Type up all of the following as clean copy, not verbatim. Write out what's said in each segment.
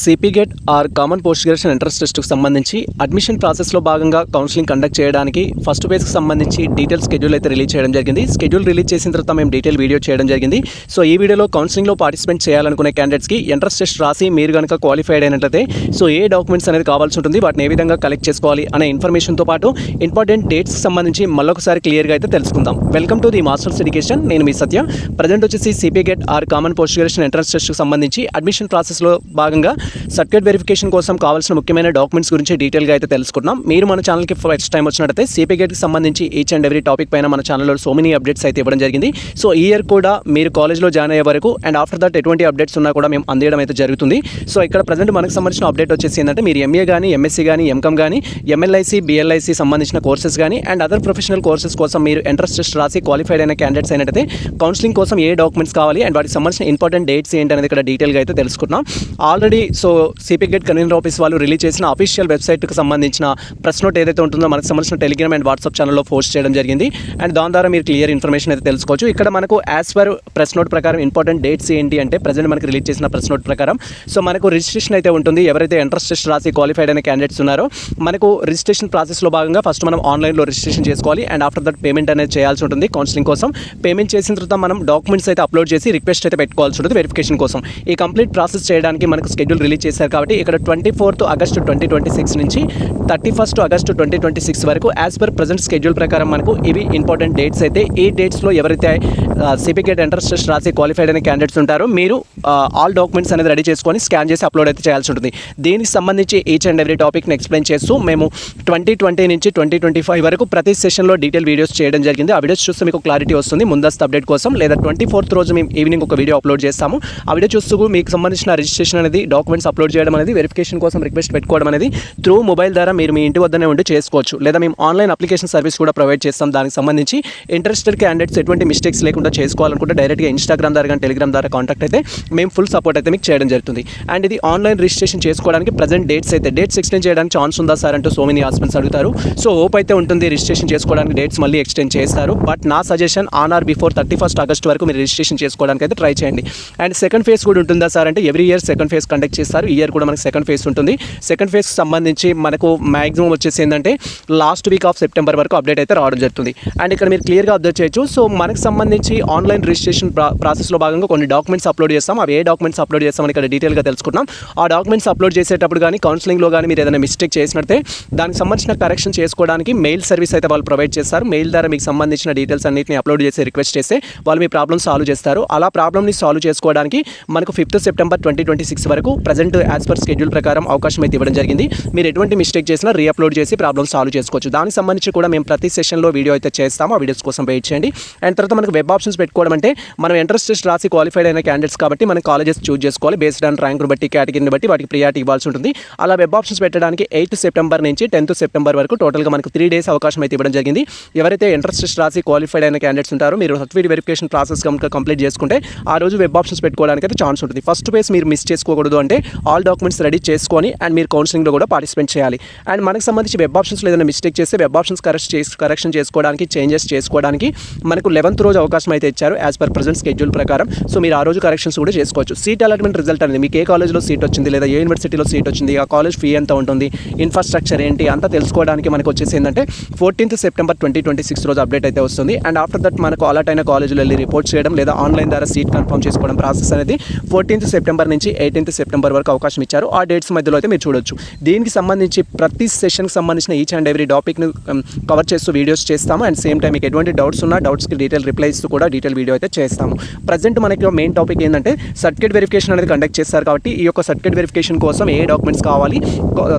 CP GET or common post graduation entrance టెస్ట్కి సంబంధించి admission ప్రాసెస్లో భాగంగా కౌన్సిలింగ్ కండక్ట్ చేయడానికి ఫస్ట్ ఫేజ్కి సంబంధించి డీటెయిల్ స్కెడ్యూల్ అయితే రిలీజ్ చేయడం జరిగింది. స్కెడ్యూల్ రిలీజ్ చేసిన తర్వాత మేము డీటెయిల్ వీడియో చేయడం జరిగింది. సో ఈ వీడియోలో కౌన్సిలింగ్లో పార్టిసిపేట్ చేయాలనుకునే క్యాండిడేట్స్కి ఎంట్రన్స్ టెస్ట్ రాసి మీరు కనుక క్వాలిఫైడ్ అయినట్లయితే సో ఏ డాక్యుమెంట్స్ అనేది కావాల్సి ఉంటుంది, వాటిని ఏ విధంగా కలెక్ట్ చేసుకోవాలి అనే ఇన్ఫర్మేషన్తో పాటు ఇంపార్టెంట్ డేట్స్కి సంబంధించి మళ్ళొకసారి క్లియర్గా అయితే తెలుసుకుందాం. Welcome to the masters education. నేను మీ సత్య. ప్రజెంట్ వచ్చేసి CP GET or common post graduation entrance టెస్ట్కి సంబంధించి అడ్మిషన్ ప్రాసెస్లో భాగంగా సర్టిఫికేట్ వెరిఫికేషన్ కోసం కావాల్సిన ముఖ్యమైన డాక్యుమెంట్స్ గురించి డీటెయిల్గా అయితే తెలుసుకుంటున్నాం. మీరు మన ఛానల్కి ఫస్ట్ టైం వచ్చినట్టయితే సిపి గేట్కి సంబంధించి ఈచ్ అండ్ ఎవ్రీ టాపిక్ పైన మన ఛానల్లో సో మెనీ అప్డేట్స్ అయితే ఇవ్వడం జరిగింది. సో ఈ ఇయర్ కూడా మీరు కాలేజ్లో జాయిన్ అయ్యే వరకు అండ్ ఆఫ్టర్ దట్ ఎటువంటి అప్డేట్స్ ఉన్నా కూడా మేము అందించడం అయితే జరుగుతుంది. సో ఇక్కడ ప్రజెంట్ మనకు సంబంధించిన అప్డేట్ వచ్చేసి ఏంటంటే మీరు ఎంఏ కానీ ఎంఎస్సీ కానీ ఎంకామ్ కానీ ఎంఎల్ఐసి బిఎల్ఐసి సంబంధించిన కోర్సెస్ కానీ అండ్ అదర్ ప్రొఫెషనల్ కోర్సెస్ కోసం మీరు ఎంట్రన్స్ టెస్ట్ రాసి క్వాలిఫైడ్ అయిన క్యాండిడేట్స్ అయినట్టయితే కౌన్సిలింగ్ కోసం ఏ డాక్యుమెంట్స్ కావాలి అండ్ వాటికి సంబంధించిన ఇంపార్టెంట్ డేట్స్ ఏంటి అనేది ఇక్కడ డీటెయిల్గా అయితే తెలుసుకున్నాం. Already so CP gate convener office వాళ్ళు రిలీజ్ చేసిన అఫీషియల్ వెబ్సైట్కి సంబంధించిన ప్రెస్ నోట్ ఏదైతే ఉంటుందో మనకు సంబంధించిన టెలిగ్రామ్ అండ్ వాట్సాప్ ఛానల్లో పోస్ట్ చేయడం జరిగింది. అండ్ దాని ద్వారా మీరు క్లియర్ ఇన్ఫర్మేషన్ అయితే తెలుసుకోవచ్చు. ఇక్కడ మనకు యాజ్ పర్ ప్రెస్ నోట్ ప్రకారం ఇంపార్టెంట్ డేట్స్ ఏంటి అంటే ప్రజెంట్ మనకు రిలీజ్ చేసిన ప్రెస్ నోట్ ప్రకారం సో మనకు రిజిస్ట్రేషన్ అయితే ఉంటుంది. ఎవరైతే ఎంట్రన్స్ టెస్ట్ రాసి క్వాలిఫైడ్ అయిన క్యాండిడేట్స్ ఉన్నారో మనకు రిజిస్ట్రేషన్ ప్రాసెస్లో భాగంగా ఫస్ట్ మనం ఆన్లైన్లో రిజిస్ట్రేషన్ చేసుకోవాలి అండ్ ఆఫ్టర్ దట్ పేమెంట్ అనేది చేయాల్సి ఉంటుంది. కౌన్సిలింగ్ కోసం పేమెంట్ చేసిన తర్వాత మనం డాక్యుమెంట్స్ అయితే అప్లోడ్ చేసి రిక్వెస్ట్ అయితే పెట్టుకోవాల్సి ఉంటుంది వెరిఫికేషన్ కోసం. ఈ కంప్లీట్ ప్రాసెస్ చేయడానికి మనకు షెడ్యూల్ రిలీజ్ చేశారు కాబట్టి ఇక్కడ 24th ఆగస్టు 2026 నుంచి 31st ఆగస్టు 2026 వరకు యాజ్ పర్ ప్రజెంట్ షెడ్యూల్ ప్రకారం మనకు ఇవి ఇంపార్టెంట్ డేట్స్ అయితే ఈ డేట్స్లో ఎవరైతే సిపి గేట్ ఎంట్రన్స్ టెస్ట్ రాసి క్వాలిఫైడ్ అయిన క్యాండిడేట్స్ ఉంటారో మీరు ఆల్ డాక్యుమెంట్స్ అనేది రెడీ చేసుకొని స్కాన్ చేసి అప్లోడ్ అయితే చేయాల్సి ఉంటుంది. దీనికి సంబంధించి ఈచ్ అండ్ ఎవ్రీ టాపిక్ని ఎక్స్ప్లెయిన్ చేస్తూ మేము 2020 నుంచి 2025 వరకు ప్రతి సెషన్లో డీటెయిల్ వీడియోస్ చేయడం జరిగింది. ఆ వీడియోస్ చూస్తే మీకు క్లారిటీ వస్తుంది ముందస్తు అప్డేట్ కోసం. లేదా 24th రోజు మేము ఈవినింగ్ ఒక వీడియో అప్లోడ్ చేస్తాము. ఆ వీడియో చూస్తూ మీకు సంబంధించిన రిజిస్ట్రేషన్ అనేది డాక్యుమెంట్స్ అప్లోడ్ చేయడం అనేది వెరిఫికేషన్ కోసం రిక్వెస్ట్ పెట్టుకోవడం అనేది త్రూ మొబైల్ ద్వారా మీరు మీ ఇంటి వద్దనే ఉండి చేసుకోవచ్చు. లేదా మేము ఆన్లైన్ అప్లికేషన్ సర్వీస్ కూడా ప్రొవైడ్ చేస్తాం. దానికి సంబంధించి ఇంట్రెస్టెడ్ క్యాండిడేట్స్ ఎటువంటి మిస్టేక్స్ లేకుండా చేసుకోవాలనుకుంటే డైరెక్ట్గా ఇన్స్టాగ్రామ్ ద్వారా కానీ టెలిగ్రామ్ ద్వారా కాంటాక్ట్ అయితే మేము ఫుల్ సపోర్ట్ అయితే మీకు చేయడం జరుగుతుంది. అండ్ ఇది ఆన్లైన్ రిజిస్ట్రేషన్ చేసుకోవడానికి ప్రజెంట్ డేట్స్ ఎక్స్టెండ్ చేయడానికి ఛాన్స్ ఉందా సార్ అంటూ సో మెనీ హాస్పిటల్స్ అడుగుతారు. సో హోప్ అయితే ఉంటుంది రిజిస్ట్రేషన్ చేసుకోవడానికి డేట్స్ మళ్ళీ ఎక్స్టెండ్ చేస్తారు. బట్ నా suggestion on are before 31st August వరకు మీరు రిజిస్ట్రేషన్ చేసుకోవడానికి అయితే ట్రై చేయండి. అండ్ సెకండ్ ఫేజ్ కూడా ఉంటుందా సార్ అంటే every year second phase conduct చేస్తారు. ఈ ఇయర్ కూడా మనకి సెకండ్ ఫేజ్ ఉంటుంది. సెకండ్ ఫేజ్కి సంబంధించి మనకు మ్యాక్సిమం వచ్చేసి ఏంటంటే లాస్ట్ వీక్ ఆఫ్ సెప్టెంబర్ వరకు అప్డేట్ అయితే రావడం జరుగుతుంది. అండ్ ఇక్కడ మీరు క్లియర్గా అబ్జర్వ్ చేయొచ్చు. సో మనకు సంబంధించి ఆన్లైన్ రిజిస్ట్రేషన్ ప్రాసెస్లో భాగంగా కొన్ని డాక్యుమెంట్స్ అప్లోడ్ చేస్తాం. అవి ఏ డాక్యుమెంట్స్ అప్లోడ్ చేస్తామని ఇక్కడ డీటెయిల్గా తెలుసుకుంటాం. ఆ డాక్యుమెంట్స్ అప్లోడ్ చేసేటప్పుడు కానీ కౌన్సిలింగ్లో కానీ మీరు ఏదైనా మిస్టేక్ చేసినట్టే దానికి సంబంధించిన కరెక్షన్ చేసుకోవడానికి మెయిల్ సర్వీస్ అయితే వాళ్ళు ప్రొవైడ్ చేస్తారు. మెయిల్ ద్వారా మీకు సంబంధించిన డీటెయిల్స్ అన్నింటిని అప్లోడ్ చేసి రిక్వెస్ట్ చేస్తే వాళ్ళు మీ ప్రాబ్లమ్ సాల్వ్ చేస్తారు. అలా ప్రాబ్లమ్ని సాల్వ్ చేసుకోవడానికి మనకు 5th సెప్టెంబర్ 2026 వరకు ప్రజెంట్ యాజ్ పర్ షెడ్యూల్ ప్రకారం అవకాశం అయితే ఇవ్వడం జరిగింది. మీరు ఎటువంటి మిస్టేక్ చేసినా రీఅప్లోడ్ చేసి ప్రాబ్లమ్ సాల్వ్ చేసుకోవచ్చు. దానికి సంబంధించి కూడా మేము ప్రతి సెషన్లో వీడియో అయితే చేస్తాము. ఆ వీడియోస్ కోసం వెయిట్ చేయండి. అండ్ తర్వాత మనకు వెబ్ ఆప్షన్స్ పెట్టుకోవడం అంటే మనం ఎంట్రన్స్ టెస్ట్ రాసి క్వాలిఫైడ్ అయిన క్యాండిడేట్స్ కాబట్టి మనం కాలేజెస్ చూస్ చేసుకోవాలి. బేస్డ్ ఆన్ ర్యాంకును బట్టి కేటగిరీని బట్టి వాటికి ప్రియారిటీ ఇవ్వాల్సి ఉంటుంది. అలా వెబ్ ఆప్షన్స్ పెట్టడానికి 8th సెప్టెంబర్ నుంచి 10th సెప్టెంబర్ వరకు టోటల్గా మనకు 3 days అవకాశం అయితే ఇవ్వడం జరిగింది. ఎవరైతే ఎంట్రన్స్ టెస్ట్ రాసి క్వాలిఫైడ్ అయిన క్యాండిడేట్స్ ఉంటారో మీరు సర్టిఫికేట్ వెరిఫికేషన్ ప్రాసెస్ కంప్లీట్ చేసుకుంటే ఆ రోజు వెబ్ ఆప్షన్స్ పెట్టుకోవడానికి అయితే ఛాన్స్ ఉంటుంది. ఫస్ట్ ఫేజ్ మీరు మిస్ చేసుకోకూడదు అంటే ఆల్ డాక్యుమెంట్స్ రెడీ చేసుకొని అండ్ మీరు కౌన్సిలింగ్లో కూడా పార్టిసిపేట్ చేయాలి. అండ్ మనకు సంబంధించి వెబ్ ఆప్షన్స్ ఏదైనా మిస్టేక్ చేస్తే వెబ్ ఆప్షన్స్ కరెక్షన్ చేసుకోవడానికి చేంజెస్ చేసుకోవడానికి మనకు 11th రోజు అవకాశం అయితే ఇచ్చారు యాజ్ పర్ ప్రజెంట్ షెడ్యూల్ ప్రకారం. సో మీరు ఆ రోజు కరెక్షన్స్ కూడా చేసుకోవచ్చు. సీట్ అలాట్మెంట్ రిజల్ట్ అనేది మీకు ఏ కాలేజ్లో సీట్ వచ్చింది లేదా ఏ యూనివర్సిటీలో సీట్ వచ్చింది, ఆ కాలేజ్ ఫీ ఎంత ఉంటుంది, ఇన్ఫ్రాస్ట్రక్చర్ ఏంటి అంతా తెలుసుకోవడానికి మనకు వచ్చేసి ఏంటంటే 14th సెప్టెంబర్ 2026 రోజు అప్డేట్ అయితే వస్తుంది. అండ్ ఆఫ్టర్ దట్ మనకు అలాట్ అయిన కాలేజీలో వెళ్ళి రిపోర్ట్ చేయడం లేదా ఆన్లైన్ ద్వారా సీట్ కన్ఫర్మ్ చేసుకోవడం ప్రాసెస్ అనేది 14th సెప్టెంబర్ నుంచి 18th సెప్టెంబర్ వరకు అవకాశం ఇచ్చారు. ఆ డేట్స్ మధ్యలో అయితే మీరు చూడొచ్చు. దీనికి సంబంధించి ప్రతి సెషన్కి సంబంధించిన ఈచ్ అండ్ ఎవ్రీ టాపిక్ను కవర్ చేస్తూ వీడియోస్ చేస్తాము. అండ్ సేమ్ టైం మీకు ఎటువంటి డౌట్స్ ఉన్నా డౌట్స్కి డీటెయిల్ రిప్లై ఇస్తూ కూడా డీటెయిల్ వీడియో అయితే చేస్తాము. ప్రజెంట్ మనకి మెయిన్ టాపిక్ ఏంటంటే సర్టిఫికేట్ వెరిఫికేషన్ అనేది కండక్ట్ చేస్తారు కాబట్టి ఈ యొక్క సర్టిఫికేట్ వెరిఫికేషన్ కోసం ఏ డాక్యుమెంట్స్ కావాలి,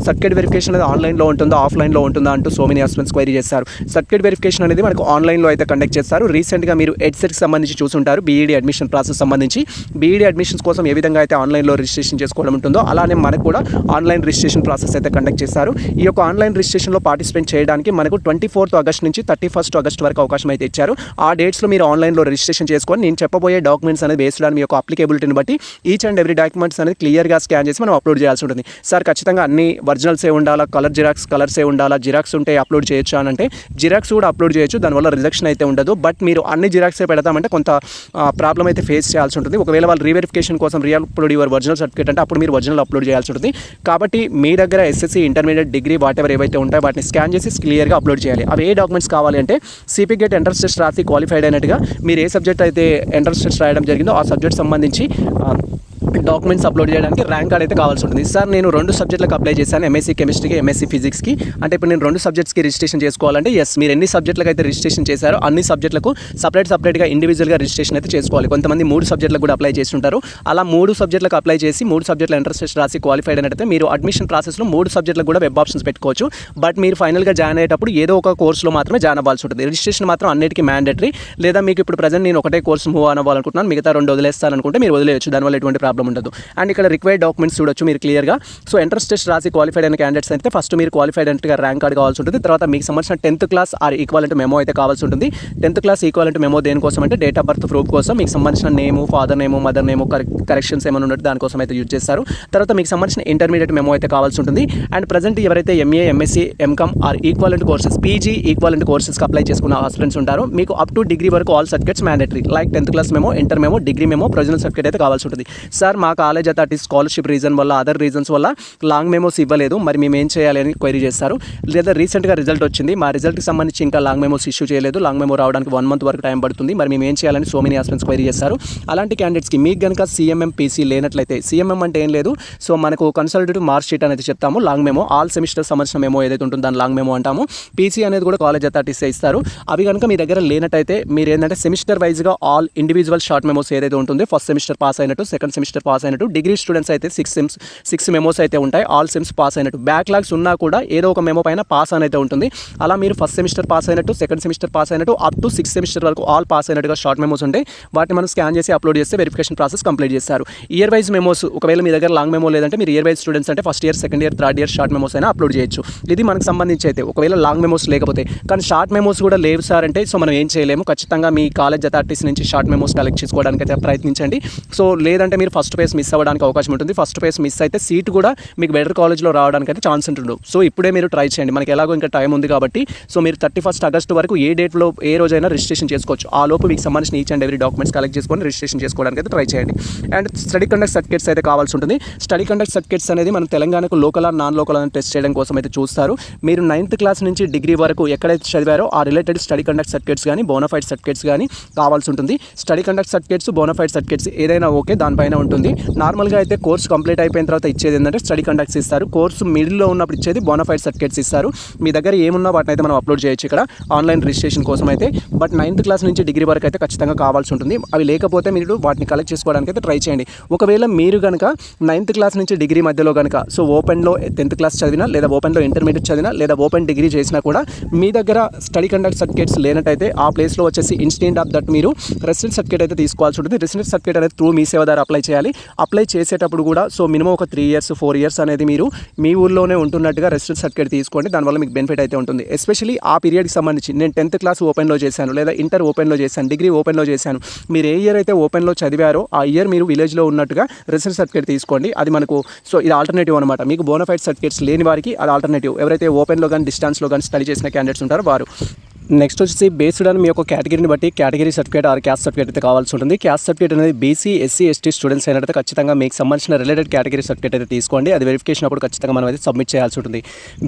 సర్టిఫికేట్ వెరిఫికేషన్ అనేది ఆన్లైన్లో ఉంటుందా ఆఫ్లైన్లో ఉంటుందా అంటూ సో మెనీ ఆస్పెక్ట్స్ క్వైరీ చేస్తారు. సర్టిఫికేట్ వెరిఫికేషన్ అనేది మనకు ఆన్లైన్లో అయితే కండక్ట్ చేస్తారు. రీసెంట్గా మీరు ఎడ్సెట్కి సంబంధించి చూసుంటారు. బీఈడీ అడ్మిషన్ ప్రాసెస్ సంబంధించి బీఈడీ అడ్మిషన్స్ కోసం ఏ విధంగా అయితే ఆన్లైన్లో రిజిస్ట్రేషన్ చేసుకోవడం ఉంటుందో అలానే మనకు కూడా ఆన్లైన్ రిజిస్ట్రేషన్ ప్రాసెస్ అయితే కండక్ట్ చేస్తారు. ఈ యొక్క ఆన్లైన్ రిజిస్ట్రేషన్లో పార్టిసిపేట్ చేయడానికి మనకు 24th ఆగస్ట్ నుంచి 31st ఆగస్ట్ వరకు అవకాశం అయితే ఇచ్చారు. ఆ డేట్స్లో మీరు ఆన్లైన్లో రిజిస్ట్రేషన్ చేసుకొని నేను చెప్పబోయే డాక్యుమెంట్స్ అనేది బేస్డ్ ఆన్ మీ యొక్క అప్లికేబుల్ అప్లికేబిలిటీని బట్టి ఈచ్ అండ్ ఎవ్రీ డాక్యుమెంట్స్ అనేది క్లియర్గా స్కాన్ చేసి మనం అప్లోడ్ చేయాల్సి ఉంటుంది. సార్ ఖచ్చితంగా అన్ని ఒరిజినల్సే ఉండాలా, కలర్సే ఉండాలా, జిరాక్స్ ఉంటే అప్లోడ్ చేయొచ్చు అని అంటే జిరాక్స్ కూడా అప్లోడ్ చేయొచ్చు, దానివల్ల రిజెక్షన్ అయితే ఉండదు. బట్ మీరు అన్ని జిరాక్సే పెడతామంటే కొంత ప్రాబ్లం అయితే ఫేస్ చేయాల్సి ఉంటుంది. ఒకవేళ వాళ్ళు రీవెరిఫికేషన్ కోసం అప్లోడ్ యువర్ ఒరిజినల్ సర్టిఫికేట్ అంటే అప్పుడు మీరు ఒరిజినల్ అప్లోడ్ చేయాల్సి ఉంటుంది. కాబట్టి మీ దగ్గర ఎస్ఎస్సీ, ఇంటర్మీడియట్, డిగ్రీ వాటెవర్ ఏవైతే ఉంటాయో వాటిని స్కాన్ చేసి క్లియర్గా అప్లోడ్ చేయాలి. అవి ఏ డాక్యుమెంట్స్ కావాలి అంటే సిపి గేట్ ఎంట్రన్స్ టెస్ట్ రాసి క్వాలిఫైడ్ అయినట్టుగా మీరు ఏ సబ్జెక్ట్ అయితే ఎంట్రన్స్ టెస్ట్ రాయడం జరిగిందో ఆ సబ్జెక్ట్ సంబంధించి డాక్యుమెంట్స్ అప్లోడ్ చేయడానికి ర్యాంక్ కార్డ్ అయితే కావాల్సి ఉంటుంది. సార్ నేను 2 సబ్జెక్టులకు అప్లై చేశాను, ఎంఎస్సీ కెమిస్ట్రీకి, ఎంఎస్సీ ఫిజిక్స్కి. అంటే ఇప్పుడు నేను 2 సబ్జెక్ట్స్కి రిజిస్ట్రేషన్ చేసుకోవాలంటే ఎస్, మీరు ఎన్ని సబ్జెక్టులకు అయితే రిజిస్ట్రేషన్ చేశారో అన్ని సబ్జెక్టులకు సపరేట్గా ఇండివిజువల్గా రిజిస్ట్రేషన్ అయితే చేసుకోవాలి. కొంతమంది 3 సబ్జెక్టులకు కూడా అప్లై చేస్తుంటారు. అలా 3 సబ్జెక్టులకు అప్లై చేసి 3 సబ్జెక్టుల ఎంట్రన్స్ టెస్ట్ రాసి క్వాలిఫైడ్ అయినట్లయితే మీరు అడ్మిషన్ ప్రాసెస్లో 3 సబ్జెక్టులకు కూడా వెబ్ ఆప్షన్స్ పెట్టుకోవచ్చు. బట్ మీరు ఫైనల్గా జాయిన్ అయ్యేటప్పుడు ఏదో ఒక కోర్సులో మాత్రమే జాయిన్ అవ్వాల్సి ఉంటుంది. రిజిస్ట్రేషన్ మాత్రం అన్నిటికీ మ్యాండేటరీ. లేదా మీకు ఇప్పుడు ప్రజెంట్ నేను ఒకటే కోర్సు మూవ్ అవ్వాలనుకుంటున్నాను, మిగతా 2 వదిలేస్తాను అనుకుంటే మీరు వదిలేయచ్చు, దానివల్ల ఎటువంటి ప్రాబ్లం ఉండదు. అండ్ ఇక్కడ రిక్వైర్డ్ డాక్యుమెంట్స్ చూడొచ్చు మీరు క్లియర్గా. సో ఎంట్రన్స్ టెస్ట్ రాసి క్వాలిఫైడ్ అయిన క్యాండిడేట్స్ అయితే ఫస్ట్ మీరు క్వాలిఫైడ్ అయినట్టుగా ర్యాంక్ కార్డ్ కావాల్సి ఉంటుంది. తర్వాత మీకు సంబంధించిన 10th class are equivalent memo అయితే కావాల్సి ఉంటుంది. 10th క్లాస్ ఈక్వాలెంట్ మెమో దేనికోసం అంటే డేట్ ఆఫ్ బర్త్ ప్రూఫ్ కోసం, మీకు సంబంధించిన name, father name, mother name, corrections ఏమైనా ఉన్నట్టు దానికోసం అయితే యూజ్ చేస్తారు. తర్వాత మీకు సంబంధించిన ఇంటర్మీడియట్ మెమో అయితే కావాల్సి ఉంటుంది. అండ్ ప్రజెంట్ ఎవరైతే MA, MSc, MCom or equivalent courses, PG equivalent కోర్సెస్కి అప్లై చేసుకున్న ఆస్పిరెంట్స్ ఉంటారు, మీకు అప్ టు డిగ్రీ వరకు all certificates mandatory. Like 10th class memo, inter memo, degree memo, provisional certificate అయితే కావాల్సి ఉంటుంది. సార్ మా కాలేజ్ అయితే స్కాలర్షిప్ రీజన్ వల్ల, అదర్ రీజన్స్ వల్ల లాంగ్ మెమోస్ ఇవ్వలేదు, మరి మేము ఏం చేయాలి అని క్వైరీ చేస్తారు. లేదా రీసెంట్గా రిజల్ట్ వచ్చింది, మా రిజల్ట్కి సంబంధించి ఇంకా లాంగ్ మెమోస్ ఇష్యూ చేయలేదు, లాంగ్ మెమో రావడానికి 1 month వరకు టైం పడుతుంది, మరి మేము ఏం చేయాలని సో మెనీ ఆస్పిరెంట్స్ క్వైరీ చేస్తారు. అలాంటి క్యాండిడేట్స్కి మీకు కనుక సిఎంఎం, పీసీ లేనట్లయితే, సిఎంఎం అంటే ఏం లేదు, సో మనకు కన్సల్టేటివ్ మార్క్ షీట్ అనేది చెప్తాము, లాంగ్ మెమో ఆల్ సెమిస్టర్ సంబంధించిన మెమో ఏదైతే ఉంటుందో దాన్ని లాంగ్ మెమో అంటాము. పీసీ అనేది కూడా కాలేజ్ అథారిటీస్ ఇస్తారు. అవి కనుక మీ దగ్గర లేనట్టయితే మీరు ఏంటంటే సెమిస్టర్ వైజ్గా ఆల్ ఇండివిజువల్ షార్ట్ మెమోస్ ఏదైతే ఉంటుందో ఫస్ట్ సెమిస్టర్ పాస్ అయినట్టు, సెకండ్ సెమిస్టర్ పాస్ అయినట్టు, డిగ్రీ స్టూడెంట్స్ అయితే 6 మెమోస్ అయితే ఉంటాయి, ఆల్ సెమ్స్ పాస్ అయినట్టు. బ్యాక్లాగ్స్ ఉన్నా కూడా ఏదో ఒక మెమో పైన పాస్ అని అయితే ఉంటుంది. అలా మీరు ఫస్ట్ సెమిస్టర్ పాస్ అయినట్టు, సెకండ్ సెమిస్టర్ పాస్ అయినట్టు, అప్ టు 6th సెమిస్టర్ వరకు ఆల్ పాస్ అయినట్టుగా షార్ట్ మెమోస్ ఉంటాయి. వాటిని మనం స్కాన్ చేసి అప్లోడ్ చేస్తే వెరిఫికేషన్ ప్రాసెస్ కంప్లీట్ చేస్తారు. ఇయర్ వైజ్ మెమోస్ ఒకవేళ మీ దగ్గర లాంగ్ మెమో లేదంటే మీరు ఇయర్ వైజ్ స్టూడెంట్స్ అంటే first year, second year, third year short memos అయినా అప్లోడ్ చేయొచ్చు. ఇది మనకు సంబంధించి అయితే ఒకవేళ లాంగ్ మెమోస్ లేకపోతే. కానీ షార్ట్ మెమోస్ కూడా లేవు సార్ అంటే సో మనం ఏం చేయలేము. ఖచ్చితంగా మీ కాలేజ్ అథారిటీస్ నుంచి షార్ట్ మెమోస్ కలెక్ట్ చేసుకోవడానికి అయితే ప్రయత్నించండి. సో లేదంటే మీరు ఫస్ట్ ఫేజ్ మిస్ అవ్వడానికి అవకాశం ఉంటుంది. ఫస్ట్ ఫేజ్ మిస్ అయితే సీట్ కూడా మీకు బెటర్ కాలేజ్లో రావడానికి అయితే ఛాన్స్ ఉంటుండు. సో ఇప్పుడే మీరు ట్రై చేయండి, మనకి ఎలాగో ఇంకా టైం ఉంది కాబట్టి. సో మీరు 31st ఆగస్టు వరకు ఏ డేట్లో ఏ రోజైనా రిజిస్ట్రేషన్ చేసుకోవచ్చు. ఆ లోపు మీకు సంబంధించిన each and every documents collect చేసుకొని రిజిస్ట్రేషన్ చేసుకోవడానికి అయితే ట్రై చేయండి. అండ్ స్టడీ కండక్ట్ సర్టిఫికేట్స్ అయితే కావాల్సి ఉంటుంది. స్టడీ కండక్ట్ సర్టిఫికేట్స్ అనేది మనం తెలంగాణకు లోకల్ ఆర్ నాన్ లోకల్ అని టెస్ట్ చేయడం కోసం అయితే చూస్తారు. మీరు 9th క్లాస్ నుంచి డిగ్రీ వరకు ఎక్కడైతే చదివారో ఆ రిలేటెడ్ స్టడీ కండక్ట్ సర్టిఫికేట్స్ కానీ, బోనఫైడ్ సర్టిఫికేట్స్ కానీ కావాల్సి ఉంటుంది. Study conduct certificates, bonafide certificates ఏదైనా ఓకే, దానిపైన ఉంటుంది. నార్మల్గా అయితే కోర్స్ కంప్లీట్ అయిపోయిన తర్వాత ఇచ్చేది ఏంటంటే స్టడీ కండక్ట్స్ ఇస్తారు. కోర్సు మిడిల్లో ఉన్నప్పుడు ఇచ్చేది బోనఫైడ్ సర్టిఫికేట్స్ ఇస్తారు. మీ దగ్గర ఏమున్నా వాటిని అయితే మనం అప్లోడ్ చేయొచ్చు ఇక్కడ ఆన్లైన్ రిజిస్ట్రేషన్ కోసం అయితే. బట్ 9th క్లాస్ నుంచి డిగ్రీ వరకు అయితే ఖచ్చితంగా కావాల్సి ఉంటుంది. అవి లేకపోతే మీరు వాటిని కలెక్ట్ చేసుకోవడానికి అయితే ట్రై చేయండి. ఒకవేళ మీరు కనుక 9th క్లాస్ నుంచి డిగ్రీ మధ్యలో కనుక సో ఓపెన్లో 10th క్లాస్ చదివినా, లేదా ఓపెన్లో ఇంటర్మీడియట్ చదివినా, లేదా ఓపెన్ డిగ్రీ చేసినా కూడా మీ దగ్గర స్టడీ కండక్ట్ సర్టిఫికేట్స్ లేనట్టయితే ఆ ప్లేస్లో వచ్చేసి ఇన్స్టెంట్ ఆఫ్ దట్ మీరు రెసిడెంట్ సర్టిఫికేట్ అయితే తీసుకోవాల్సి ఉంటుంది. రెసిడెంట్ సర్టిఫికేట్ అనేది త్రూ మీ సేవ ద్వారా అప్లై చేయాలి. అప్లై చేసేటప్పుడు కూడా సో మినిమం ఒక 3 years 4 years అనేది మీరు మీ ఊర్లోనే ఉంటున్నట్టుగా రెసిడెంట్ సర్టిఫికేట్ తీసుకోండి. దానివల్ల మీకు బెనిఫిట్ అయితే ఉంటుంది. ఎస్పెషల్లీ ఆ పీరియడ్కి సంబంధించి నేను 10th క్లాస్ ఓపెన్లో చేశాను, లేదా ఇంటర్ ఓపెన్లో చేశాను, డిగ్రీ ఓపెన్లో చేశాను, మీరు ఏ ఇయర్ అయితే ఓపెన్లో చదివారో ఆ ఇయర్ మీరు విలేజ్లో ఉన్నట్టుగా రెసిడెంట్ సర్టిఫికేట్ తీసుకోండి. అది మనకు సో ఇది ఆల్టర్నేటివ్ అనమాట. మీకు బోనఫైడ్ సర్టిఫికేట్స్ లేని వారికి అది ఆల్టర్నేటివ్. ఎవరైతే ఓపెన్లో కానీ డిస్టెన్స్లో కానీ స్టడీ చేసిన క్యాండిడేట్స్ ఉంటారో వారు. నెక్స్ట్ వచ్చేసి బేస్డ్ అని మీ యొక్క కేటగిరీని బట్టి category certificate or caste certificate అయితే కావాల్సి ఉంటుంది. క్యాస్ట్ సర్టిఫికేట్ అనేది బీసీ, ఎస్సీ, ఎస్టీ స్టూడెంట్స్ అయినట్టు ఖచ్చితంగా మీకు సంబంధించిన రిలేటెడ్ కేటగిరీ సర్టిఫికేట్ అయితే తీసుకోండి. అది వెరిఫికేషన్ అప్పుడు ఖచ్చితంగా మనం అయితే సబ్మిట్ చేయాల్సి ఉంటుంది.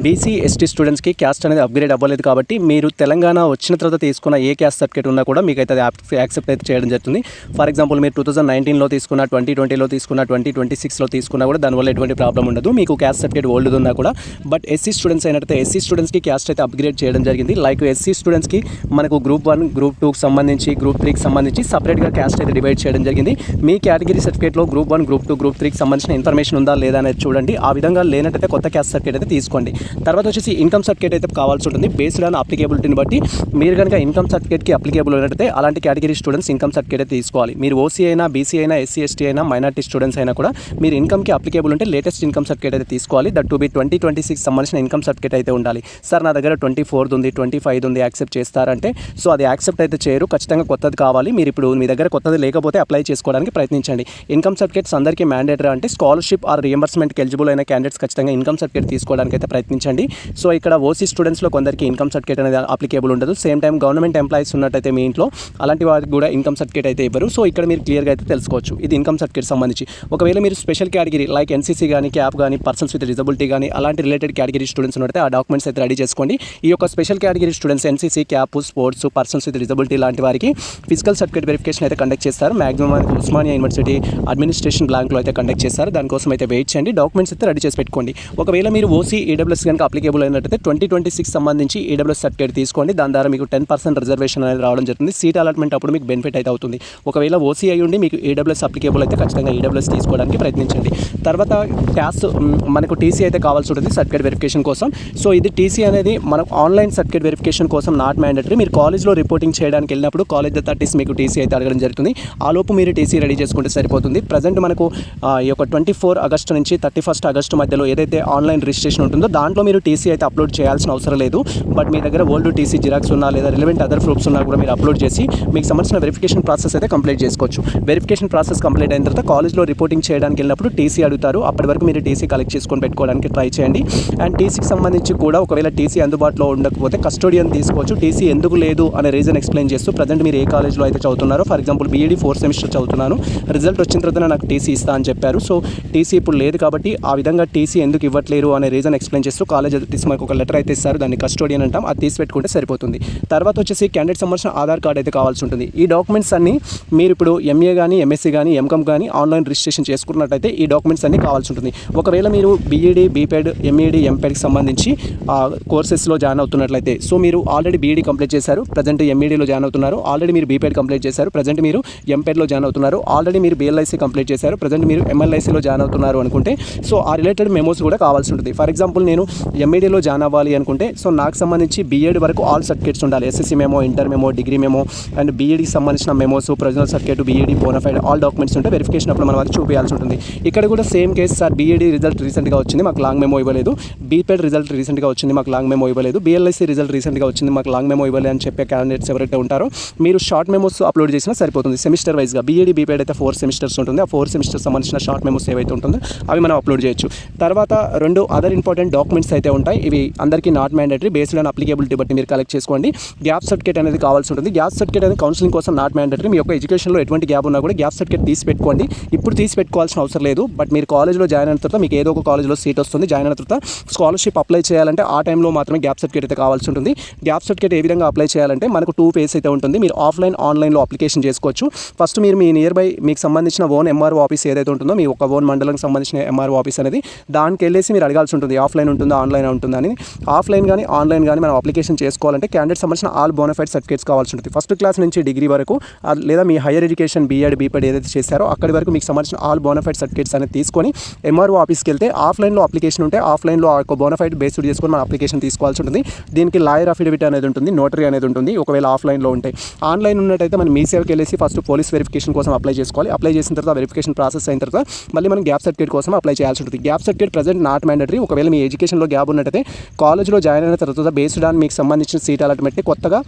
బీసీ, ఎస్టీ స్టూడెంట్స్కి క్యాస్ట్ అనేది అప్గ్రేడ్ అవ్వలేదు కాబట్టి మీరు తెలంగాణ వచ్చిన తర్వాత తీసుకున్న ఏ క్యాస్ట్ సర్టిఫికేట్ ఉన్నా కూడా మీకు అయితే అది యాక్సెప్ట్ అయితే చేయడం జరుగుతుంది. ఫర్ ఎగ్జాంపుల్ మీరు 2019లో తీసుకున్న, 2020లో తీసుకున్న, 2026లో తీసుకున్నా కూడా దానివల్ల ఎటువంటి ప్రాబ్లం ఉండదు. మీకు క్యాస్ట్ సర్టిఫికేట్ ఓల్డ్ ఉన్నా కూడా. బట్ ఎస్సీ స్టూడెంట్స్ అయినట్టు ఎస్సీ స్టూడెంట్స్కి క్యాస్ట్ అయితే అప్గ్రేడ్ చేయడం జరిగింది. లైక్ ఎస్సీ స్టూడెంట్స్కి మనకు గ్రూప్ 1, గ్రూప్ 2కి సంబంధించి, గ్రూప్ 3కి సంబంధించి సపరేట్గా క్యాస్ట్ అయితే డివైడ్ చేయడం జరిగింది. మీ కేటగిరీ సర్టిఫికేట్లో గ్రూప్ 1, గ్రూప్ 2, గ్రూప్ 3కి సంబంధించిన ఇన్ఫర్మేషన్ ఉందా లేదా అనేది చూడండి. ఆ విధంగా లేనట్టయితే కొత్త క్యాస్ట్ సర్టిఫికేట్ అయితే తీసుకోండి. తర్వాత వచ్చేసి ఇన్కమ్ సర్టిఫికేట్ అయితే కావాల్సి ఉంటుంది. బేస్డ్ ఆన్ అప్లికేబిలిటీని బట్టి మీరు కనుక ఇన్కమ్ సర్టిఫికేట్కి అప్లికేబుల్ అయినట్టయితే అలాంటి కేటగిరీ స్టూడెంట్స్ ఇన్కమ్ సర్టిఫికేట్ అయితే తీసుకోవాలి. మీరు ఓసీ అయినా, బీసీ అయినా, ఎస్సీ, ఎస్టీ అయినా, మైనార్టీ స్టూడెంట్స్ అయినా కూడా మీరు ఇన్కమ్కి అప్లికేబుల్ ఉంటే లేటెస్ట్ ఇన్కమ్ సర్టిఫికేట్ అయితే తీసుకోవాలి. దట్ టు బి 2026 సంబంధించిన ఇన్కమ్ సర్టిఫికేట్ అయితే ఉండాలి. సార్ నా దగ్గర 24 ఉంది, 25 ఉంది, యాక్సెప్ట్ యాక్సెప్ట్ చేస్తారంటే సో అది యాక్సెప్ట్ అయితే చేయరు, ఖచ్చితంగా కొత్తది కావాలి. మీరు ఇప్పుడు మీ దగ్గర కొత్తది లేకపోతే అప్లై చేసుకోవడానికి ప్రయత్నించండి. ఇన్కమ్ సర్టిఫికేట్స్ అందరికీ మ్యాండేటరీ అంటే స్కాలర్షిప్ ఆర్ రియంబర్స్మెంట్కి ఎలిజిబుల్ అయిన క్యాండిడేట్స్ ఖచ్చితంగా ఇన్కమ్ సర్టిఫికేట్ తీసుకోవడానికి అయితే ప్రయత్నించండి. సో ఇక్కడ ఓసీ స్టూడెంట్స్లో కొందరికి ఇన్కమ్ సర్టిఫికేట్ అనేది అప్లికేబుల్ ఉండదు. సేమ్ టైం గవర్నమెంట్ ఎంప్లాయీస్ ఉన్నట్టయితే మీ ఇంట్లో అలాంటి వారికి కూడా ఇన్కమ్ సర్టిఫికేట్ అయితే ఇవ్వరు. సో ఇక్కడ మీరు క్లియర్గా అయితే తెలుసుకోవచ్చు ఇది ఇన్కమ్ సర్టిఫికేట్ సంబంధించి. ఒకవేళ మీరు స్పెషల్ కేటగిరీ లైక్ ఎన్సీసీ కానీ, క్యాప్ కానీ, పర్సన్స్ విత్ డిజబిలిటీ కానీ అలాంటి రిలేటెడ్ కేటగిరీ స్టూడెంట్స్ ఉన్నట్టే ఆ డాక్యుమెంట్స్ అయితే రెడీ చేసుకోండి. ఈ యొక్క special category students NCC, cap, sports, persons with disability లాంటి వారికి ఫిజికల్ సర్టిఫికేట్ వెరిఫికేషన్ అయితే కండక్ట్ చేస్తారు. మాక్సిమం మనకు ఉస్మానియా యూనివర్సిటీ అడ్మినిస్ట్రేషన్ బ్లాంక్లో అయితే కండక్ట్ చేస్తారు. దానికోసం అయితే వెయిట్ చేయండి. డాక్యుమెంట్స్ అయితే రెడీ చేసి పెట్టుకోండి. ఒకవేళ మీరు ఓసీ ఈడబ్ల్యూఎస్ కనుక అప్లికేబుల్ అయినట్టయితే 2026 సంబంధించి ఈడబ్ల్యూఎస్ సర్టిఫికేట్ తీసుకోండి. దాని ద్వారా మీకు 10% రిజర్వేషన్ అనేది రావడం జరుగుతుంది. సీట్ అలాట్మెంట్ అప్పుడు మీకు బెనిఫిట్ అయితే అవుతుంది. ఒకవేళ ఓసీ అయి ఉండి మీకు ఈడబ్ల్యూఎస్ అప్లికేబుల్ అయితే ఖచ్చితంగా ఈడబ్ల్యూఎస్ తీసుకోవడానికి ప్రయత్నించండి. తర్వాత ట్యాక్స్ మనకు టీసీ అయితే కావాల్సి ఉంటుంది సర్టిఫికేట్ వెరిఫికేషన్ కోసం. సో ఇది టీసీ అనేది మనం ఆన్లైన్ సర్టిఫికేట్ వెరిఫికేషన్ కోసం నాట్ మ్యాండేటరీ. మీరు కాలేజ్లో రిపోర్టింగ్ చేయడానికి వెళ్ళినప్పుడు కాలేజ్ అథారిటీస్ మీకు టీసీ అయితే అడగడం జరుగుతుంది. ఆ లోపు మీరు టీసీ రెడీ చేసుకుంటే సరిపోతుంది. ప్రజెంట్ మనకు ఈ యొక్క 24 ఆగస్టు నుంచి 31 ఆగస్టు మధ్యలో ఏదైతే ఆన్లైన్ రిజిస్ట్రేషన్ ఉంటుందో దాంట్లో మీరు టీసీ అయితే అప్లోడ్ చేయాల్సిన అవసరం లేదు. బట్ మీ దగ్గర ఓల్డ్ టీసీ జిరాక్స్ ఉన్నా లేదా రిలవెంట్ అదర్ ప్రూఫ్స్ ఉన్నా కూడా మీరు అప్లోడ్ చేసి మీకు సంబంధించిన వెరిఫికేషన్ ప్రాసెస్ అయితే కంప్లీట్ చేసుకోవచ్చు. వెరిఫికేషన్ ప్రాసెస్ కంప్లీట్ అయిన తర్వాత కాలేజ్లో రిపోర్టింగ్ చేయడానికి వెళ్ళినప్పుడు టీసీ అడుగుతారు. అప్పటి వరకు మీరు టీసీ కలెక్ట్ చేసుకొని పెట్టుకోవడానికి ట్రై చేయండి. అండ్ టీసీకి సంబంధించి కూడా ఒకవేళ టీసీ అందుబాటులో ఉండకపోతే కస్టోడియన్ తీసుకోవచ్చు. టీసీ ఎందుకు లేదు అనే రీజన్ ఎక్స్ప్లెయిన్ చేస్తూ ప్రజెంట్ మీరు ఏ కాలేజ్లో అయితే చదువుతున్నారో, for example BEd 4th semester చదువుతున్నాను, రిజల్ట్ వచ్చిన తర్వాత నాకు టీసీ ఇస్తా అని చెప్పారు. సో టీసీ ఇప్పుడు లేదు కాబట్టి ఆ విధంగా టీసీ ఎందుకు ఇవ్వట్లేరు అనే రీజన్ ఎక్స్ప్లెయిన్ చేస్తూ కాలేజ్ తీసి మనకు ఒక లెటర్ అయితే ఇస్తారు. దాన్ని కస్టోడియన్ అంటాం. అది తీసి పెట్టుకుంటే సరిపోతుంది. తర్వాత వచ్చేసి క్యాండిడేట్ సంబంధించిన ఆధార్ కార్డ్ అయితే కావాల్సి ఉంటుంది. ఈ డాక్యుమెంట్స్ అన్ని మీరు ఇప్పుడు ఎంఏ కానీ, ఎంఎస్సీ కానీ, ఎంకామ్ కానీ ఆన్లైన్ రిజిస్ట్రేషన్ చేసుకున్నట్టయితే ఈ డాక్యుమెంట్స్ అన్ని కావాల్సి ఉంటుంది. ఒకవేళ మీరు బీఈడీ, బీపెడ్, ఎంఈడీ, ఎంపెడ్కి సంబంధించి కోర్సెస్లో జాయిన్ అవుతున్నట్లయితే సో మీరు ఆల్రెడీ బీఈడీ కంప్లీట్ చేశారు, ప్రజెంట్ ఎంఈడీలో జాయిన్ అవుతున్నారు, ఆల్రెడీ మీరు బీపెడ్ కంప్లీట్ చేశారు, ప్రజెంట్ మీరు ఎంపెడ్లో జాయిన్ అవుతున్నారు, ఆల్రెడీ మీరు బిఎల్ఐసీ కంప్లీట్ చేశారు, ప్రజెంట్ మీరు ఎంఎల్ఐసీలో జాయిన్ అవుతున్నారు అనుకుంటే సో ఆ రిలేటెడ్ మెమోస్ కూడా కావాల్సి ఉంటుంది. ఫర్ ఎగ్జాంపుల్ నేను ఎంఈడీలో జాయిన్ అవ్వాలి అనుకుంటే సో నాకు సంబంధించి బీఎడ్ వరకు ఆల్ సర్టిఫికేట్స్ ఉండాలి. SSC memo, inter memo, degree memo and బీఈడీకి సంబంధించిన memos, provisional certificate, BEd bonafide all documents ఉంటే వెరిఫికేషన్ అప్పుడు మనం అది చూపించాల్సి ఉంటుంది. ఇక్కడ కూడా same case sir, BEd result రీసెంట్గా వచ్చింది, మాకు లాంగ్ మెమో ఇవ్వలేదు, బీపెడ్ రిజల్ట్ రీసెంట్గా వచ్చింది, మాకు లాంగ్ మెమో ఇవ్వలేదు, బిఎల్ఐసీ రిజల్ట్ రీసెంట్గా వచ్చింది, మాకు లాంగ్ మెమో ఇవ్వలేదు అని చెప్పే క్యాండిడేట్స్ ఎవరైతే ఉంటారో మీరు షార్ట్ మెమోస్ అప్లోడ్ చేసినా సరిపోతుంది. సెమిస్టర్ వైజ్గా బీఈడీ, బీపెడ్ అయితే 4 సెమిస్టర్స్ ఉంటుంది. ఆ 4 సెమిస్టర్స్ సంబంధించిన షార్ట్ మెమోస్ ఏవైతే ఉంటుందో అవి మనం అప్లోడ్ చేయొచ్చు. తర్వాత 2 అదర్ ఇంపార్టెంట్ డాక్యుమెంట్స్ అయితే ఉంటాయి. ఇవి అందరికీ not mandatory, based on applicability బట్టి మీరు కలెక్ట్ చేసుకోండి. గ్యాప్ సర్టిఫికేట్ అనేది కావాల్సి ఉంటుంది. గ్యాప్ సర్టిఫికేట్ అనేది కౌన్సిలింగ్ కోసం నాట్ మ్యాండేటరీ. మీ యొక్క ఎడ్యుకేషన్లో ఎటువంటి గ్యాప్ ఉన్నా కూడా గ్యాప్ సర్టిఫికేట్ తీసి పెట్టుకోండి. ఇప్పుడు తీసి పెట్టుకోవాల్సిన అవసరం లేదు. బట్ మీరు కాలేజ్లో జాయిన్ అయిన తర్వాత మీకు ఏదో ఒక కాలేజ్లో సీట్ వస్తుంది, జాయిన్ అయిన తర్వాత స్కాలర్షిప్ అప్లై చేయాలంటే ఆ టైంలో మాత్రమే గ్యాప్ సర్టిఫికేట్ అయితే కావాల్సి ఉంటుంది. గ్యాప్ సర్టిఫికేట్ ఏ విధంగా అప్లై చేయాలంటే మనకు 2 ఫేజ్ అయితే ఉంటుంది. మీరు ఆఫ్లైన్, ఆన్లైన్లో అప్లికేషన్ చేసుకోవచ్చు. ఫస్ట్ మీరు మీ నియర్ బై మీకు సంబంధించిన ఓన్ ఎంఆర్ఓ ఆఫీస్ ఏదైతే ఉంటుందో మీ ఒక ఓన్ మండలంకి సంబంధించిన ఎంఆర్ఓ ఆఫీస్ అనేది దానికి వెళ్ళేసి మీరు అడగాల్సి ఉంటుంది ఆఫ్లైన్ ఉంటుందా, ఆన్లైన్ ఉంటుందా అని. ఆఫ్లైన్ కానీ, ఆన్లైన్ కానీ మనం అప్లికేషన్ చేసుకోవాలంటే క్యాండిడేట్ సంబంధించిన ఆల్ బోనఫైడ్ సర్టిఫికేట్స్ కావాల్సి ఉంటుంది. ఫస్ట్ క్లాస్ నుంచి డిగ్రీ వరకు లేదా మీ హైయర్ ఎడ్యుకేషన్ బీఎడ్, బీపెడ్ ఏదైతే చేశారో అక్కడి వరకు మీకు సంబంధించిన ఆల్ బోనఫైడ్ సర్టిఫికేట్స్ అనేది తీసుకొని ఎంఆర్ఓ ఆఫీస్కి వెళ్తే ఆఫ్లైన్లో అప్లికేషన్ ఉంటే ఆఫ్లైన్లో ఆ యొక్క బోనఫైడ్ బేస్డ్ చేసుకొని మన అప్లికేషన్ తీసుకోవాల్సి ఉంటుంది. దీనికి లాయర్ అఫిడవిట్ అనేది ఉంటుంది, నోటరీ అనేది ఉంటుంది ఒకవేళ ఆఫ్లైన్లో ఉంటే. ఆన్లైన్ ఉన్నట్టయితే మనం మీ సేవకి వెళ్ళేసి ఫస్ట్ పోలీస్ వెరిఫికేషన్ కోసం అప్లై చేసుకోవాలి. అప్లై చేసిన తర్వాత వెరిఫికేషన్ ప్రాసెస్ అయిన తర్వాత మళ్ళీ మనం గ్యాప్ సర్టిఫికేట్ కోసం అప్లై చేయాల్సి ఉంటుంది. Gap certificate present not mandatory. ఒకవేళ మీ ఎడ్యుకేషన్లో గ్యాప్ ఉన్నట్టయితే కాలేజ్లో జాయిన్ అయిన తర్వాత బేస్డ్ ఆన్ మీకు సంబంధించిన సీట్ అలాట్మెంట్ కొత్తగా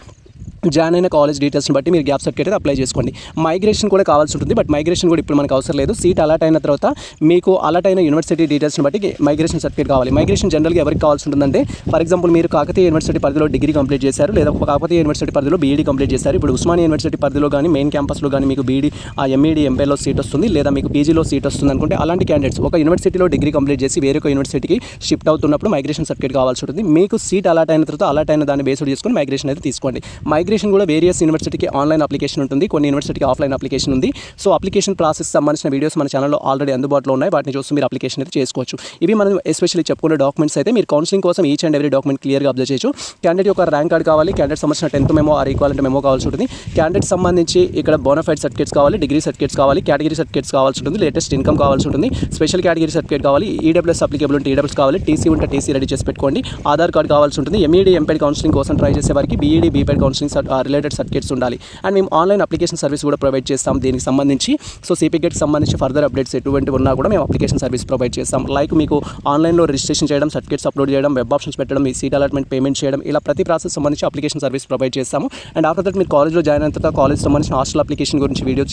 జాయిన్ అయిన కాలేజ్ డీటెయిల్స్ని బట్టి మీరు గ్యాప్ సర్టిఫికేట్ అయితే అప్లై చేసుకోండి. మైగ్రేషన్ కూడా కావాల్సి ఉంటుంది. బట్ మైగ్రేషన్ కూడా ఇప్పుడు మనకు అవసరం లేదు. సీట్ అలాట్ అయిన తర్వాత మీకు అలాట్ అయిన యూనివర్సిటీ డీటెయిల్స్ని బట్టి మైగ్రేషన్ సర్టిఫికేట్ కావాలి. మైగ్రేషన్ జనరల్గా ఎవరికి కావాల్సి ఉంటుందంటే ఫర్ ఎగ్జాంపుల్ మీరు కాకతీయ యూనివర్సిటీ పరిధిలో డిగ్రీ కంప్లీట్ చేశారు లేదా కాకతీయ యూనివర్సిటీ పరిధిలో బీఈడీ కంప్లీట్ చేశారు. ఇప్పుడు ఉస్మానియా యూనివర్సిటీ పరిధిలో కానీ మెయిన్ క్యాంపస్లో కానీ మీకు బీఈడీ, ఎంఈడీ, ఎంపీలో సీట్ వస్తుంది లేదా మీకు పీజీలో సీట్ వస్తుంది అనుకుంటే అలాంటి క్యాండిడేట్స్ ఒక యూనివర్సిటీలో డిగ్రీ కంప్లీట్ చేసి వేరొక యూనివర్సిటీకి షిఫ్ట్ అవుతున్నప్పుడు మైగ్రేషన్ సర్టిఫికేట్ కావాల్సి ఉంటుంది. మీకు సీట్ అలాట్ అయిన తర్వాత అలాట్ అయిన దాన్ని బేస్డ్ చేసుకొని మైగ్రేషన్ అయితే తీసుకోండి. మైగ్రేషన్ కూడా వేరియస్ యూనివర్సిటీకి ఆన్లైన్ అప్లికేషన్ ఉంటుంది, కొన్ని యూనివర్సిటీకి ఆఫ్లైన్ అప్లికేషన్ ఉంది. సో అప్లికేషన్ ప్రాసెస్ సంబంధించిన వీడియోస్ మన ఛానల్లో ఆల్రెడీ అందుబాటులో ఉన్నాయి. వాటిని చూసి మీరు అప్లికేషన్ అయితే చేసుకోవచ్చు. ఇవి మనం ఎస్పెషల్లీ చెప్పుకునే డాక్యుమెంట్స్ అయితే మీరు కౌన్సిలింగ్ కోసం ఈచ్ అండ్ ఎవ్రీ డాక్యుమెంట్ క్లియర్గా అబ్జర్వ్ చేయొచ్చు. క్యాండిడేట్ యొక్క ర్యాంక్ కార్డ్ కావాలి, క్యాండిడేట్ సంబంధించిన 10th memo are equivalent memo కావాల్సి ఉంటుంది. క్యాండిడేట్ సంబంధించి ఇక్కడ బోనఫైడ్ సర్టిఫికేట్స్ కావాలి, డిగ్రీ సర్టిఫికేట్స్ కావాలి, కేటగిరీ సర్టిఫికేట్స్ కావాల్సి ఉంటుంది, లేటెస్ట్ ఇన్కమ్ కావాల్సి ఉంటుంది, స్పెషల్ కేటగిరీ సర్టిఫికేట్ కావాలి, ఈడబ్ల్యూఎస్ అప్లికేబుల్ ఉంటే ఈడబ్ల్యూఎస్ కావాలి, టీసీ ఉంటే టీసీ రెడీ చేసి పెట్టుకోండి, ఆధార్ కార్డ్ కావాల్సి ఉంటుంది. ఎంఈడీ, ఎంపెడ్ కౌన్సిలింగ్ కోసం ట్రై చేసే వారికి బీఈడీ, బీపెడ్ కౌన్సిలింగ్ రిలేటెడ్ సర్టిఫికేట్స్ ఉండాలి. అండ్ మేము ఆన్లైన్ అప్లికేషన్ సర్వీస్ కూడా ప్రొవైడ్ చేస్తాం దీనికి సంబంధించి. సో సిపిగేట్కి సంబంధించి ఫర్దర్ అప్డేట్స్ ఎటువంటివి ఉన్నా కూడా మేము అప్లికేషన్ సర్వీస్ ప్రొవైడ్ చేస్తాం. లైక్ మీకు ఆన్లైన్లో రిజిస్ట్రేషన్ చేయడం, సర్టిఫికేట్స్ అప్లోడ్ చేయడం, వెబ్ ఆప్షన్స్ పెట్టడం, మీ సీట్ అలాట్మెంట్ పేమెంట్ చేయడం, ఇలా ప్రతి ప్రాసెస్ సంబంధించి అప్లికేషన్ సర్వీస్ ప్రొవైడ్ చేస్తాము. అండ్ ఆఫ్టర్ దట్ మీరు కాలేజ్లో జాయిన్ అయిన తర్వాత కాలేజ్ సంబంధించిన హాస్టల్ అప్లికేషన్ గురించి వీడియో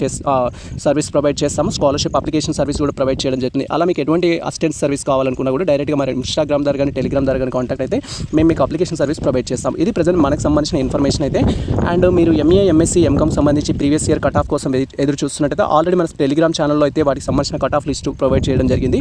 సర్వీస్ ప్రొవైడ్ చేస్తాము. స్కాలర్షిప్ అప్లికేషన్ సర్వీస్ కూడా ప్రొవైడ్ చేయడం జరుగుతుంది. అలా మీకు ఎటువంటి అసిస్టెంట్ సర్వీస్ కావాలనుకున్నా కూడా డైరెక్ట్గా మరి ఇన్స్టాగ్రామ్ ద్వారా కానీ టెలిగ్రామ్ ద్వారా కానీ కాంటాక్ట్ అయితే మేము మీకు అప్లికేషన్ సర్వీస్ ప్రొవైడ్ చేస్తాం. ఇది ప్రజెంట్ మనకు సంబంధించిన ఇన్ఫర్మేషన్ అయితే. అండ్ మీరు ఎంఏ, ఎంఎస్సీ, ఎంకామ్ సంబంధించి ప్రీవియస్ ఇయర్ కట్ ఆఫ్ కోసం ఎదురు చూస్తున్నట్టయితే ఆల్రెడీ మన టెలిగ్రామ్ ఛానల్లో అయితే వాటికి సంబంధించిన కట్ ఆఫ్ లిస్ట్ ప్రొవైడ్ చేయడం జరిగింది.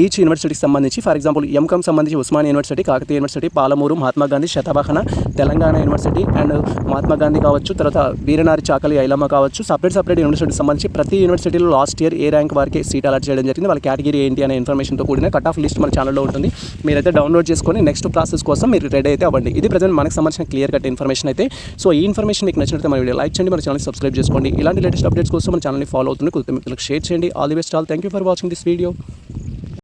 ఈచ్ యూనివర్సిటీకి సంబంధించి ఫర్ ఎగ్జాంపుల్ ఎంకామ్ సంబంధించి Osmania university, Kakatiya university, Palamuru, Mahatma Gandhi, Satavahana, Telangana university and Mahatma Gandhi కావచ్చు, తర్వాత వీరనారి చాకలి ఐలమ్మ కావచ్చు, సపరేట్ యూనివర్సిటీకి సంబంధించి ప్రతి యూనివర్సిటీలో లాస్ట్ ఇయర్ ఏ ర్యాంక్ వారికి సీట్ అలాట్ చేయడం జరిగింది, వాళ్ళ కేటగిరీ ఏంటి అనే ఇన్ఫర్మేషన్తో కూడిన కట్ ఆఫ్ లిస్ట్ మన ఛానల్లో ఉంటుంది. మీరైతే డౌన్లోడ్ చేసుకొని నెక్స్ట్ ప్రాసెస్ కోసం మీరు రెడీ అయితే అవ్వండి. ఇది ప్రజెంట్ మనకు సంబంధించిన క్లియర్ కట్ ఇన్ఫర్మేషన్ అయితే. సో ఈ ఇన్ఫర్మేషన్ మీకు నచ్చినట్లయితే మన వీడియో లైక్ చేయండి, మన ఛానల్ సబ్స్క్రైబ్ చేసుకోండి. ఇలాంటి లేటెస్ట్ అప్డేట్స్ కోసం మన ఛానల్ని ఫాలో అవుతుంది, కొద్దిగా షేర్ చేయండి. All the best all. Thank you for watching this video.